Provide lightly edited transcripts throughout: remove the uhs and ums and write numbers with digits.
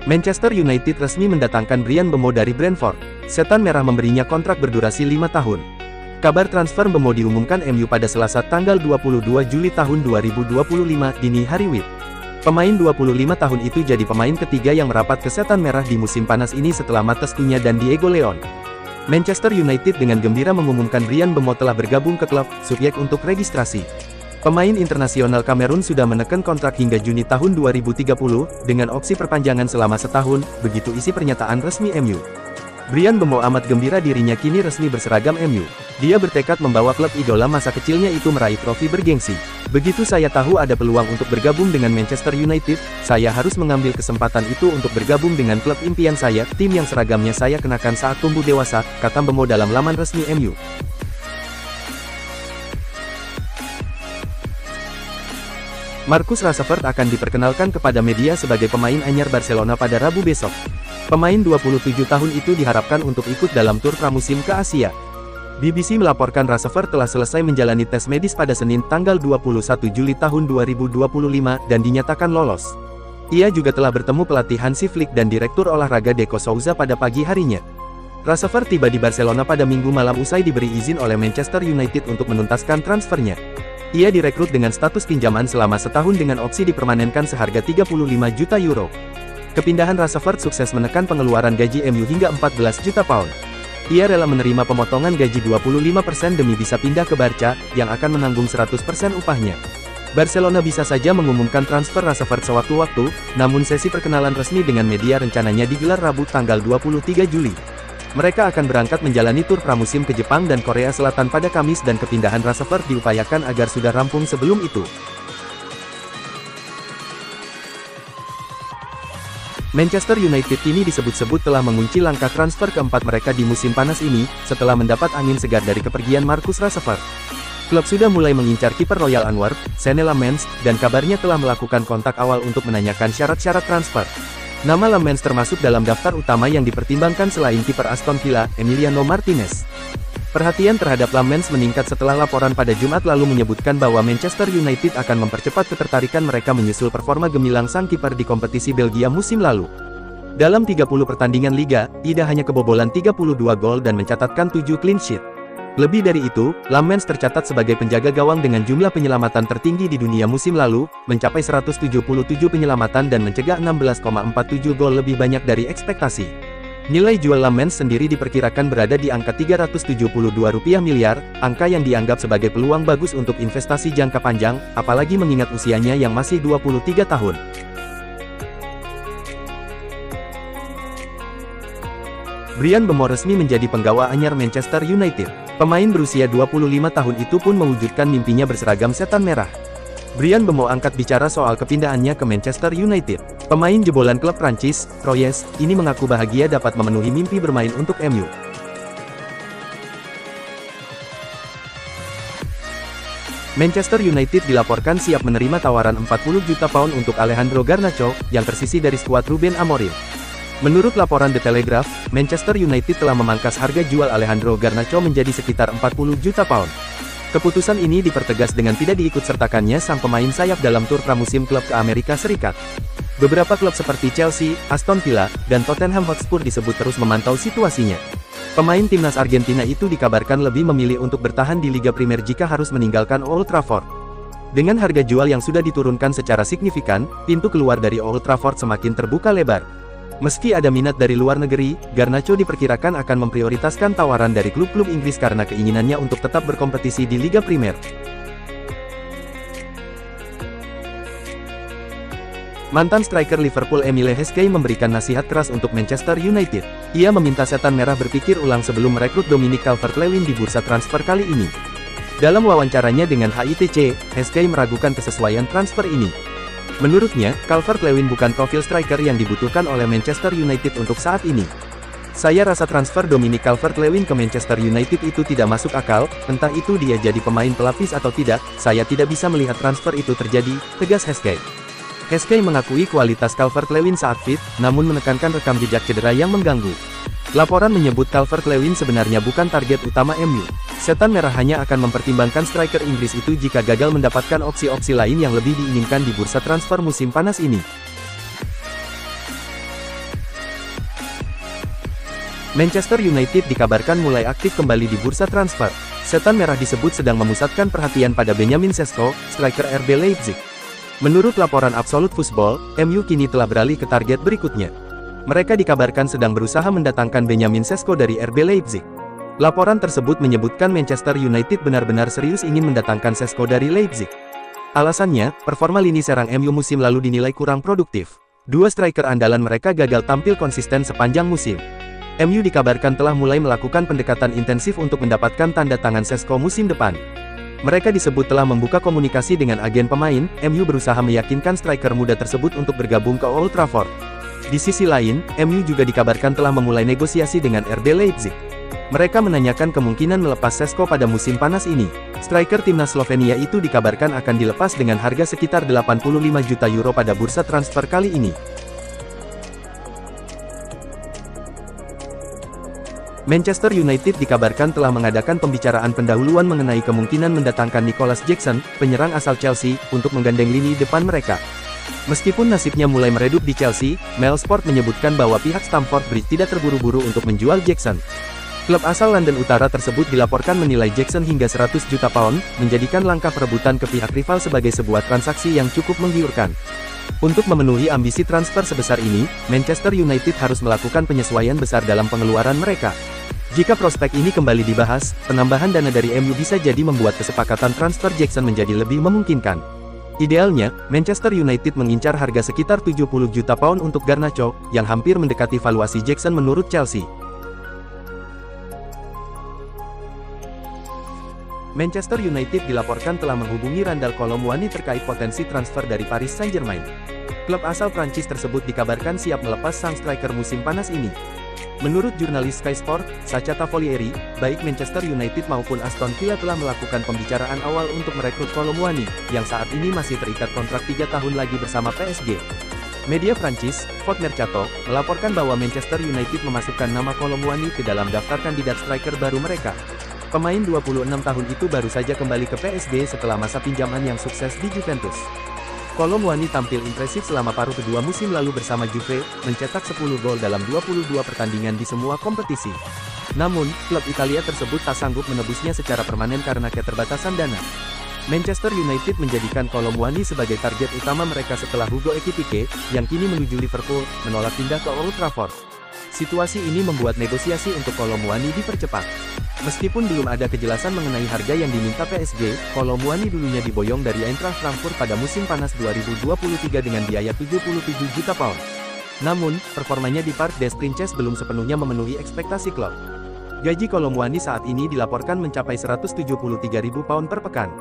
Manchester United resmi mendatangkan Bryan Mbeumo dari Brentford. Setan Merah memberinya kontrak berdurasi 5 tahun. Kabar transfer Mbeumo diumumkan MU pada Selasa tanggal 22 Juli tahun 2025 dini hari WIB. Pemain 25 tahun itu jadi pemain ketiga yang merapat ke Setan Merah di musim panas ini setelah Matheus Cunha dan Diego Leon. Manchester United dengan gembira mengumumkan Bryan Mbeumo telah bergabung ke klub, subyek untuk registrasi. Pemain internasional Kamerun sudah menekan kontrak hingga Juni tahun 2030, dengan opsi perpanjangan selama setahun, begitu isi pernyataan resmi MU. Bryan Mbeumo amat gembira dirinya kini resmi berseragam MU. Dia bertekad membawa klub idola masa kecilnya itu meraih trofi bergengsi. Begitu saya tahu ada peluang untuk bergabung dengan Manchester United, saya harus mengambil kesempatan itu untuk bergabung dengan klub impian saya, tim yang seragamnya saya kenakan saat tumbuh dewasa, kata Mbeumo dalam laman resmi MU. Marcus Rashford akan diperkenalkan kepada media sebagai pemain anyar Barcelona pada Rabu besok. Pemain 27 tahun itu diharapkan untuk ikut dalam tur pramusim ke Asia. BBC melaporkan Rashford telah selesai menjalani tes medis pada Senin tanggal 21 Juli tahun 2025 dan dinyatakan lolos. Ia juga telah bertemu pelatih Hansi Flick dan Direktur Olahraga Deco Souza pada pagi harinya. Rashford tiba di Barcelona pada Minggu malam usai diberi izin oleh Manchester United untuk menuntaskan transfernya. Ia direkrut dengan status pinjaman selama setahun dengan opsi dipermanenkan seharga 35 juta euro. Kepindahan Rashford sukses menekan pengeluaran gaji MU hingga 14 juta pound. Ia rela menerima pemotongan gaji 25% demi bisa pindah ke Barca, yang akan menanggung 100% upahnya. Barcelona bisa saja mengumumkan transfer Rashford sewaktu-waktu, namun sesi perkenalan resmi dengan media rencananya digelar Rabu tanggal 23 Juli. Mereka akan berangkat menjalani tur pramusim ke Jepang dan Korea Selatan pada Kamis dan kepindahan Rashford diupayakan agar sudah rampung sebelum itu. Manchester United ini disebut-sebut telah mengunci langkah transfer keempat mereka di musim panas ini, setelah mendapat angin segar dari kepergian Marcus Rashford. Klub sudah mulai mengincar kiper Royal Antwerp, Senne Lammens, dan kabarnya telah melakukan kontak awal untuk menanyakan syarat-syarat transfer. Nama Lammens termasuk dalam daftar utama yang dipertimbangkan selain kiper Aston Villa, Emiliano Martinez. Perhatian terhadap Lammens meningkat setelah laporan pada Jumat lalu menyebutkan bahwa Manchester United akan mempercepat ketertarikan mereka menyusul performa gemilang sang kiper di kompetisi Belgia musim lalu. Dalam 30 pertandingan Liga, ia hanya kebobolan 32 gol dan mencatatkan 7 clean sheet. Lebih dari itu, Lammens tercatat sebagai penjaga gawang dengan jumlah penyelamatan tertinggi di dunia musim lalu, mencapai 177 penyelamatan dan mencegah 16,47 gol lebih banyak dari ekspektasi. Nilai jual Lammens sendiri diperkirakan berada di angka Rp372 miliar, angka yang dianggap sebagai peluang bagus untuk investasi jangka panjang, apalagi mengingat usianya yang masih 23 tahun. Bryan Mbeumo resmi menjadi penggawa anyar Manchester United. Pemain berusia 25 tahun itu pun mewujudkan mimpinya berseragam Setan Merah. Bryan Mbeumo angkat bicara soal kepindahannya ke Manchester United. Pemain jebolan klub Prancis, Troyes, ini mengaku bahagia dapat memenuhi mimpi bermain untuk MU. Manchester United dilaporkan siap menerima tawaran 40 juta pound untuk Alejandro Garnacho, yang tersisih dari skuad Ruben Amorim. Menurut laporan The Telegraph, Manchester United telah memangkas harga jual Alejandro Garnacho menjadi sekitar 40 juta pound. Keputusan ini dipertegas dengan tidak diikutsertakannya sang pemain sayap dalam tur pramusim klub ke Amerika Serikat. Beberapa klub seperti Chelsea, Aston Villa, dan Tottenham Hotspur disebut terus memantau situasinya. Pemain timnas Argentina itu dikabarkan lebih memilih untuk bertahan di Liga Primer jika harus meninggalkan Old Trafford. Dengan harga jual yang sudah diturunkan secara signifikan, pintu keluar dari Old Trafford semakin terbuka lebar. Meski ada minat dari luar negeri, Garnacho diperkirakan akan memprioritaskan tawaran dari klub-klub Inggris karena keinginannya untuk tetap berkompetisi di Liga Primer. Mantan striker Liverpool Emile Heskey memberikan nasihat keras untuk Manchester United. Ia meminta Setan Merah berpikir ulang sebelum merekrut Dominic Calvert-Lewin di bursa transfer kali ini. Dalam wawancaranya dengan HITC, Heskey meragukan kesesuaian transfer ini. Menurutnya, Calvert-Lewin bukan profil striker yang dibutuhkan oleh Manchester United untuk saat ini. Saya rasa transfer Dominic Calvert-Lewin ke Manchester United itu tidak masuk akal, entah itu dia jadi pemain pelapis atau tidak, saya tidak bisa melihat transfer itu terjadi, tegas Heskey. Heskey mengakui kualitas Calvert-Lewin saat fit, namun menekankan rekam jejak cedera yang mengganggu. Laporan menyebut Calvert-Lewin sebenarnya bukan target utama MU. Setan Merah hanya akan mempertimbangkan striker Inggris itu jika gagal mendapatkan opsi-opsi lain yang lebih diinginkan di bursa transfer musim panas ini. Manchester United dikabarkan mulai aktif kembali di bursa transfer. Setan Merah disebut sedang memusatkan perhatian pada Benjamin Sesko, striker RB Leipzig. Menurut laporan Absolute Football, MU kini telah beralih ke target berikutnya. Mereka dikabarkan sedang berusaha mendatangkan Benjamin Sesko dari RB Leipzig. Laporan tersebut menyebutkan Manchester United benar-benar serius ingin mendatangkan Sesko dari Leipzig. Alasannya, performa lini serang MU musim lalu dinilai kurang produktif. Dua striker andalan mereka gagal tampil konsisten sepanjang musim. MU dikabarkan telah mulai melakukan pendekatan intensif untuk mendapatkan tanda tangan Sesko musim depan. Mereka disebut telah membuka komunikasi dengan agen pemain. MU berusaha meyakinkan striker muda tersebut untuk bergabung ke Old Trafford. Di sisi lain, MU juga dikabarkan telah memulai negosiasi dengan RB Leipzig. Mereka menanyakan kemungkinan melepas Sesko pada musim panas ini. Striker timnas Slovenia itu dikabarkan akan dilepas dengan harga sekitar 85 juta euro pada bursa transfer kali ini. Manchester United dikabarkan telah mengadakan pembicaraan pendahuluan mengenai kemungkinan mendatangkan Nicolas Jackson, penyerang asal Chelsea, untuk menggandeng lini depan mereka. Meskipun nasibnya mulai meredup di Chelsea, Mail Sport menyebutkan bahwa pihak Stamford Bridge tidak terburu-buru untuk menjual Jackson. Klub asal London Utara tersebut dilaporkan menilai Jackson hingga 100 juta pound, menjadikan langkah perebutan ke pihak rival sebagai sebuah transaksi yang cukup menggiurkan. Untuk memenuhi ambisi transfer sebesar ini, Manchester United harus melakukan penyesuaian besar dalam pengeluaran mereka. Jika prospek ini kembali dibahas, penambahan dana dari MU bisa jadi membuat kesepakatan transfer Jackson menjadi lebih memungkinkan. Idealnya, Manchester United mengincar harga sekitar 70 juta pound untuk Garnacho, yang hampir mendekati valuasi Jackson menurut Chelsea. Manchester United dilaporkan telah menghubungi Randal Kolo Muani terkait potensi transfer dari Paris Saint-Germain. Klub asal Prancis tersebut dikabarkan siap melepas sang striker musim panas ini. Menurut jurnalis Sky Sport, Sacha Tavolieri, baik Manchester United maupun Aston Villa telah melakukan pembicaraan awal untuk merekrut Kolo Muani, yang saat ini masih terikat kontrak 3 tahun lagi bersama PSG. Media Prancis, Foot Mercato, melaporkan bahwa Manchester United memasukkan nama Kolo Muani ke dalam daftar kandidat striker baru mereka. Pemain 26 tahun itu baru saja kembali ke PSG setelah masa pinjaman yang sukses di Juventus. Kolo Muani tampil impresif selama paruh kedua musim lalu bersama Juve, mencetak 10 gol dalam 22 pertandingan di semua kompetisi. Namun, klub Italia tersebut tak sanggup menebusnya secara permanen karena keterbatasan dana. Manchester United menjadikan Kolo Muani sebagai target utama mereka setelah Hugo Ekitike, yang kini menuju Liverpool, menolak pindah ke Old Trafford. Situasi ini membuat negosiasi untuk Kolo Muani dipercepat. Meskipun belum ada kejelasan mengenai harga yang diminta PSG, Kolo Muani dulunya diboyong dari Eintracht Frankfurt pada musim panas 2023 dengan biaya 77 juta pound. Namun, performanya di Parc des Princes belum sepenuhnya memenuhi ekspektasi klub. Gaji Kolo Muani saat ini dilaporkan mencapai 173.000 pound per pekan.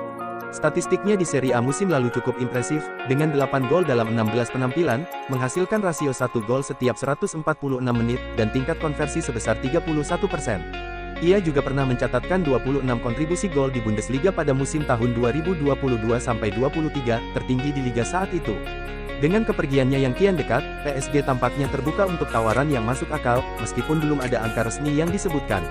Statistiknya di Serie A musim lalu cukup impresif, dengan 8 gol dalam 16 penampilan, menghasilkan rasio 1 gol setiap 146 menit, dan tingkat konversi sebesar 31%. Ia juga pernah mencatatkan 26 kontribusi gol di Bundesliga pada musim tahun 2022-23, tertinggi di liga saat itu. Dengan kepergiannya yang kian dekat, PSG tampaknya terbuka untuk tawaran yang masuk akal, meskipun belum ada angka resmi yang disebutkan.